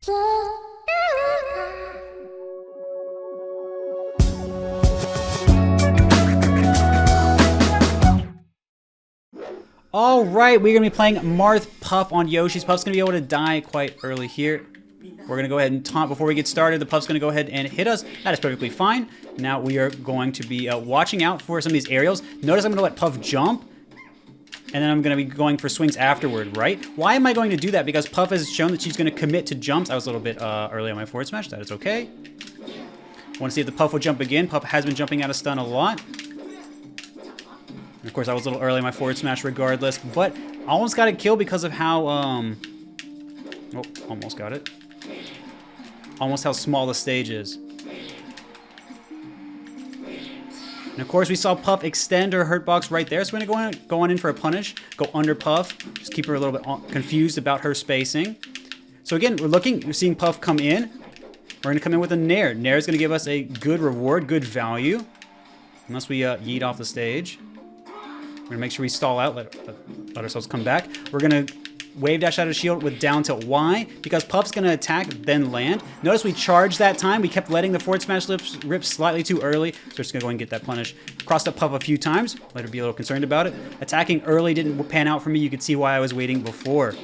Alright, we're going to be playing Marth Puff on Yoshi's. Puff's going to be able to die quite early here. We're going to go ahead and taunt before we get started. The Puff's going to go ahead and hit us. That is perfectly fine. Now we are going to be watching out for some of these aerials. Notice I'm going to let Puff jump, and then I'm going to be going for swings afterward, right? Why am I going to do that? Because Puff has shown that she's going to commit to jumps. I was a little bit early on my forward smash. That is okay. I want to see if the Puff will jump again. Puff has been jumping out of stun a lot. And of course, I was a little early on my forward smash regardless, but I almost got a kill because of how, oh, almost got it. Almost how small the stage is. And of course, we saw Puff extend her hurt box right there, so we're going to go on in for a punish, go under Puff, just keep her a little bit confused about her spacing. So again, we're seeing Puff come in. We're going to come in with a Nair. Nair is going to give us a good reward, good value, unless we yeet off the stage. We're going to make sure we stall out, let ourselves come back. We're going to wave dash out of shield with down tilt Y, because Puff's going to attack, then land. Notice we charged that time. We kept letting the forward smash rip slightly too early, so we're just going to go and get that punish. Crossed up Puff a few times, let her be a little concerned about it. Attacking early didn't pan out for me. You could see why I was waiting before.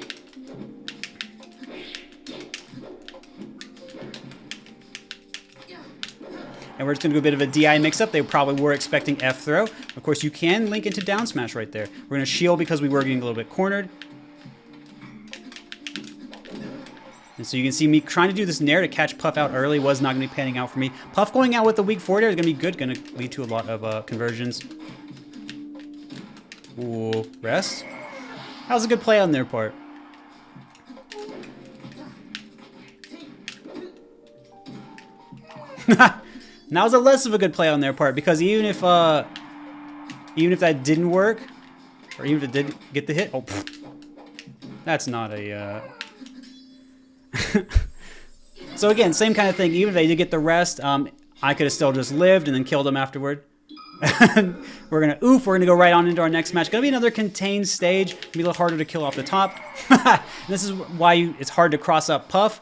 And we're just going to do a bit of a DI mix-up. They probably were expecting F-throw. Of course, you can link into down smash right there. We're going to shield because we were getting a little bit cornered. And so you can see me trying to do this Nair to catch Puff out early was not going to be panning out for me. Puff going out with the weak forward air is going to be good. Going to lead to a lot of conversions. Ooh, rest. That was a good play on their part. Now was a less of a good play on their part, because even if that didn't work, or even if it didn't get the hit, oh, that's not a. So again, same kind of thing. Even if they did get the rest, I could have still just lived and then killed them afterward. We're gonna go right on into our next match. Gonna be another contained stage. Gonna be a little harder to kill off the top. This is why it's hard to cross up Puff.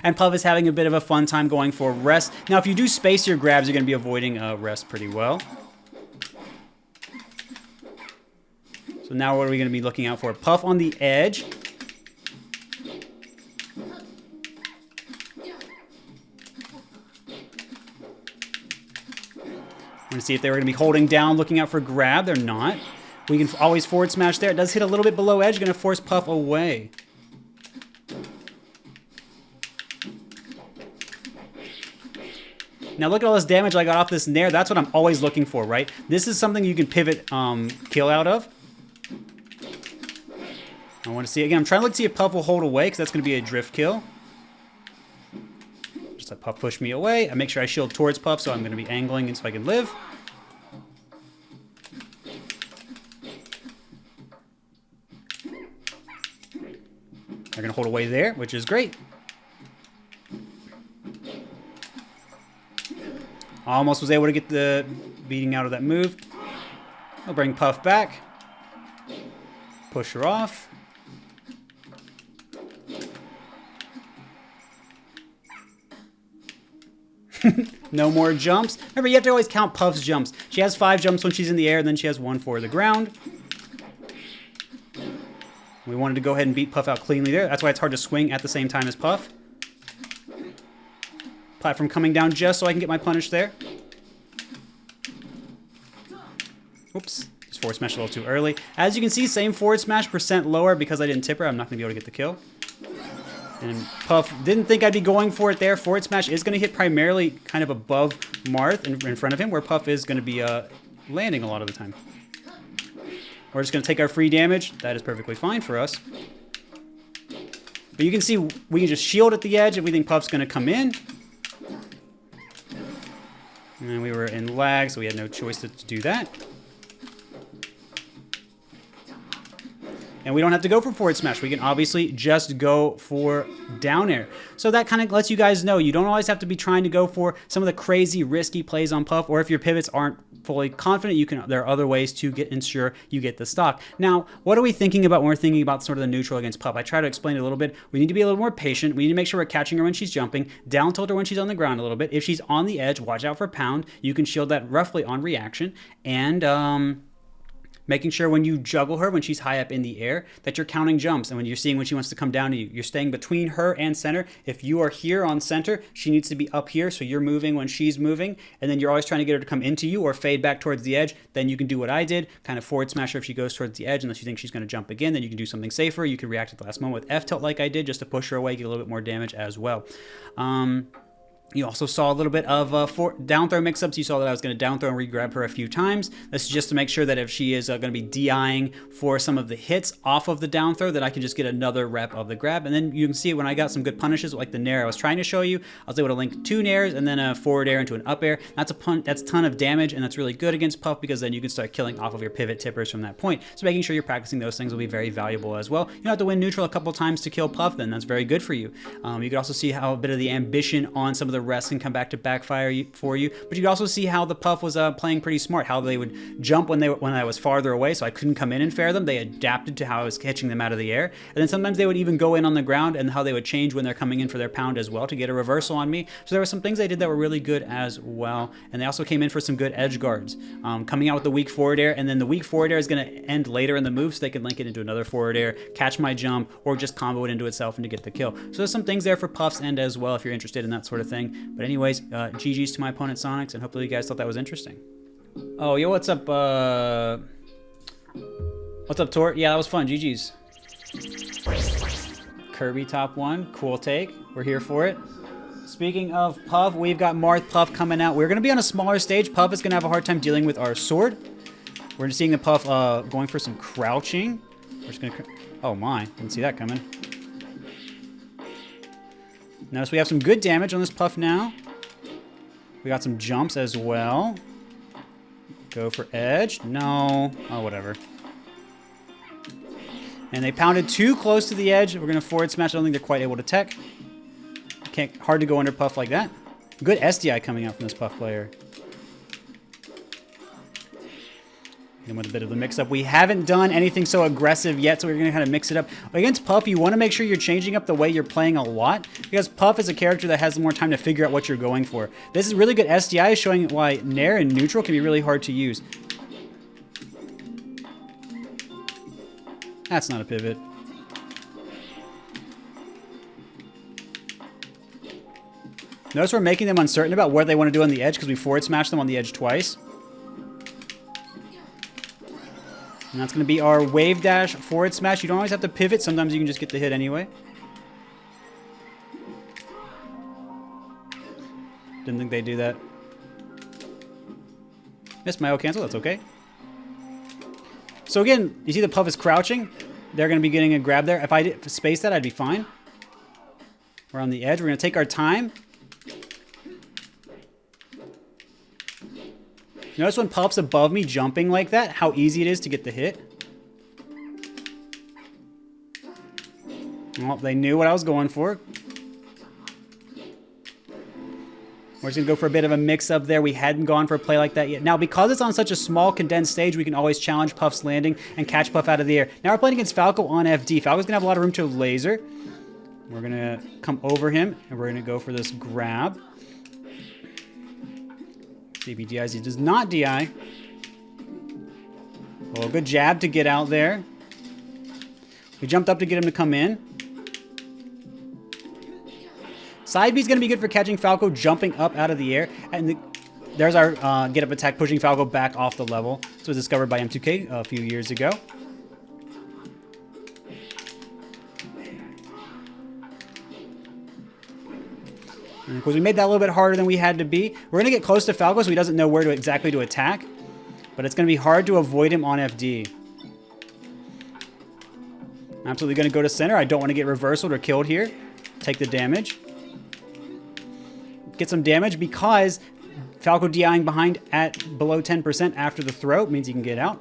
And Puff is having a bit of a fun time going for rest. Now, if you do space your grabs, you're going to be avoiding rest pretty well. So now what are we going to be looking out for? Puff on the edge. I'm going to see if they were going to be holding down, looking out for grab. They're not. We can always forward smash there. It does hit a little bit below edge. Going to force Puff away. Now look at all this damage I got off this Nair. That's what I'm always looking for, right? This is something you can pivot kill out of. I want to see, again, I'm trying to look to see if Puff will hold away, because that's going to be a drift kill. Just let Puff push me away. I make sure I shield towards Puff, so I'm going to be angling so I can live. They're going to hold away there, which is great. Almost was able to get the beating out of that move. I'll bring Puff back. Push her off. No more jumps. Remember, you have to always count Puff's jumps. She has 5 jumps when she's in the air, and then she has 1 for the ground. We wanted to go ahead and beat Puff out cleanly there. That's why it's hard to swing at the same time as Puff. Platform coming down just so I can get my punish there. Oops. Just forward smash a little too early. As you can see, same forward smash, percent lower because I didn't tip her. I'm not going to be able to get the kill. And Puff didn't think I'd be going for it there. Forward smash is going to hit primarily kind of above Marth in front of him, where Puff is going to be landing a lot of the time. We're just going to take our free damage. That is perfectly fine for us. But you can see we can just shield at the edge if we think Puff's going to come in. And we were in lag, so we had no choice to do that. And we don't have to go for forward smash. We can obviously just go for down air. So that kind of lets you guys know you don't always have to be trying to go for some of the crazy risky plays on Puff, or if your pivots aren't fully confident, there are other ways to ensure you get the stock. Now, what are we thinking about when we're thinking about sort of the neutral against puff? I try to explain it a little bit. We need to be a little more patient. We need to make sure we're catching her when she's jumping, down tilt her when she's on the ground a little bit. If she's on the edge, watch out for pound. You can shield that roughly on reaction. And making sure when you juggle her, when she's high up in the air, that you're counting jumps. And when you're seeing when she wants to come down to you, you're staying between her and center. If you are here on center, she needs to be up here, so you're moving when she's moving. And then you're always trying to get her to come into you or fade back towards the edge. Then you can do what I did, kind of forward smash her if she goes towards the edge, unless you think she's going to jump again. Then you can do something safer. You can react at the last moment with F tilt like I did, just to push her away, get a little bit more damage as well. You also saw a little bit of down throw mix-ups. You saw that I was going to down throw and re-grab her a few times. This is just to make sure that if she is going to be DIing for some of the hits off of the down throw, that I can just get another rep of the grab. And then you can see when I got some good punishes, like the nair I was trying to show you, I was able to link 2 nairs and then a forward air into an up air. That's a ton of damage, and that's really good against puff because then you can start killing off of your pivot tippers from that point. So making sure you're practicing those things will be very valuable as well. You don't have to win neutral a couple times to kill puff, then that's very good for you. You can also see how a bit of the ambition on some of the rests can come back to backfire for you, but you can also see how the puff was playing pretty smart, how they would jump when I was farther away, so I couldn't come in and fair them. They adapted to how I was catching them out of the air, and then sometimes they would even go in on the ground, and how they would change when they're coming in for their pound as well to get a reversal on me. So there were some things they did that were really good as well, and they also came in for some good edge guards, coming out with the weak forward air, and then the weak forward air is going to end later in the move, so they can link it into another forward air, catch my jump, or just combo it into itself and to get the kill. So there's some things there for puffs and as well if you're interested in that sort of thing. But anyways, GG's to my opponent Sonics, and hopefully you guys thought that was interesting. Oh, yo, what's up, what's up, Tort? Yeah, that was fun. GG's. Kirby top 1. Cool take. We're here for it. Speaking of Puff, we've got Marth Puff coming out. We're going to be on a smaller stage. Puff is going to have a hard time dealing with our sword. We're seeing the Puff going for some crouching. We're just going to... Oh, my. Didn't see that coming. Notice we have some good damage on this Puff now. We got some jumps as well. Go for edge. No. Oh, whatever. And they pounded too close to the edge. We're going to forward smash. I don't think they're quite able to tech. Hard to go under Puff like that. Good SDI coming out from this Puff player. And with a bit of the mix-up. We haven't done anything so aggressive yet, so we're going to kind of mix it up. Against Puff, you want to make sure you're changing up the way you're playing a lot, because Puff is a character that has more time to figure out what you're going for. This is really good SDI, showing why Nair and neutral can be really hard to use. That's not a pivot. Notice we're making them uncertain about what they want to do on the edge because we forward smash them on the edge twice. And that's going to be our wave dash forward smash. You don't always have to pivot. Sometimes you can just get the hit anyway. Didn't think they'd do that. Missed my O cancel. That's okay. So again, you see the Puff is crouching. They're going to be getting a grab there. If I space that, I'd be fine. We're on the edge. We're going to take our time. Notice when Puff's above me jumping like that, how easy it is to get the hit. Well, they knew what I was going for. We're just going to go for a bit of a mix-up there. We hadn't gone for a play like that yet. Now, because it's on such a small, condensed stage, we can always challenge Puff's landing and catch Puff out of the air. Now we're playing against Falco on FD. Falco's going to have a lot of room to laser. We're going to come over him, and we're going to go for this grab. See if he DIs. He does not DI. Oh, good jab to get out there. We jumped up to get him to come in. Side B is going to be good for catching Falco jumping up out of the air. And there's our get up attack, pushing Falco back off the level. This was discovered by M2K a few years ago. And of course, we made that a little bit harder than we had to be. We're going to get close to Falco so he doesn't know where to exactly to attack. But it's going to be hard to avoid him on FD. I'm absolutely going to go to center. I don't want to get reversaled or killed here. Take the damage. Get some damage because Falco DIing behind at below 10% after the throw means he can get out.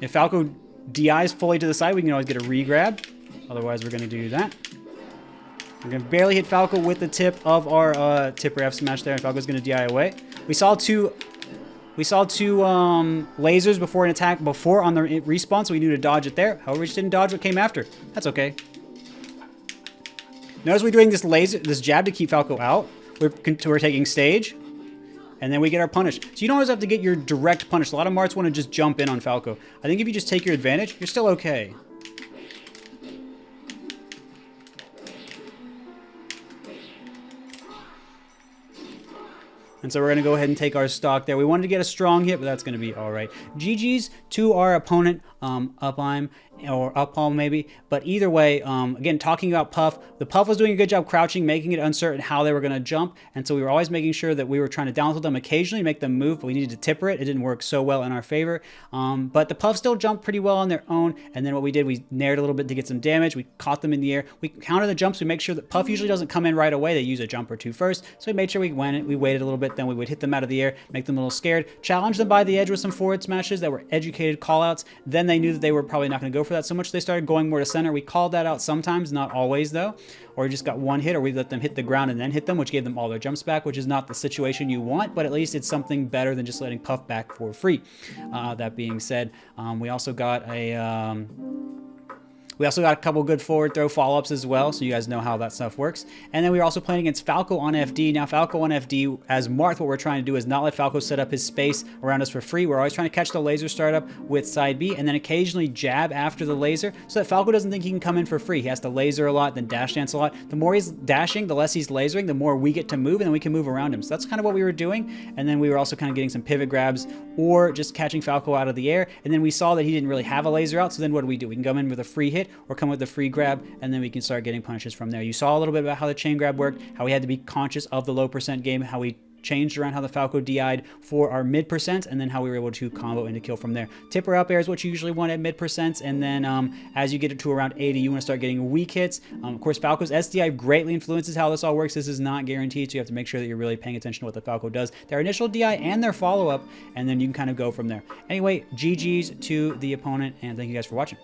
If Falco DIs fully to the side, we can always get a re-grab. Otherwise, we're going to do that. We're going to barely hit Falco with the tip of our tipper F smash there, and Falco's going to DI away. We saw two We saw 2 lasers before an attack, before on the respawn, so we knew to dodge it there. However, we just didn't dodge what came after. That's okay. Notice we're doing this jab to keep Falco out. We're taking stage, and then we get our punish. So you don't always have to get your direct punish. A lot of Marths want to just jump in on Falco. I think if you just take your advantage, you're still okay. And so we're going to go ahead and take our stock there. We wanted to get a strong hit, but that's going to be all right. GG's to our opponent, Upalm, or Upalm maybe. But either way, again, talking about Puff, the Puff was doing a good job crouching, making it uncertain how they were going to jump. And so we were always making sure that we were trying to down tilt them occasionally, make them move, but we needed to tipper it. It didn't work so well in our favor. But the Puff still jumped pretty well on their own. And then what we did, we nared a little bit to get some damage. We caught them in the air. We counter the jumps. We make sure that Puff usually doesn't come in right away. They use a jump or 2 first. So we made sure we waited a little bit. Then we would hit them out of the air, make them a little scared, challenge them by the edge with some forward smashes that were educated callouts. Then they knew that they were probably not going to go for that so much. They started going more to center. We called that out sometimes, not always though. Or we just got one hit, or we let them hit the ground and then hit them, which gave them all their jumps back, which is not the situation you want, but at least it's something better than just letting Puff back for free. That being said, we also got a... We also got a couple good forward throw follow-ups as well, so you guys know how that stuff works. And then we were also playing against Falco on FD. Now, Falco on FD, as Marth, what we're trying to do is not let Falco set up his space around us for free. We're always trying to catch the laser startup with side B, and then occasionally jab after the laser, so that Falco doesn't think he can come in for free. He has to laser a lot, then dash dance a lot. The more he's dashing, the less he's lasering, the more we get to move, and then we can move around him. So that's kind of what we were doing. And then we were also kind of getting some pivot grabs, or just catching Falco out of the air. And then we saw that he didn't really have a laser out, so then what do? We can come in with a free hit, or come with a free grab, and then we can start getting punishes from there. You saw a little bit about how the chain grab worked, how we had to be conscious of the low percent game, how we changed around how the Falco DI'd for our mid percent, and then how we were able to combo into kill from there. Tipper up air is what you usually want at mid percents, and then as you get it to around 80, you want to start getting weak hits. Of course, Falco's SDI greatly influences how this all works. This is not guaranteed, so you have to make sure that you're really paying attention to what the Falco does, their initial DI and their follow-up, and then you can kind of go from there. Anyway, GG's to the opponent, and thank you guys for watching.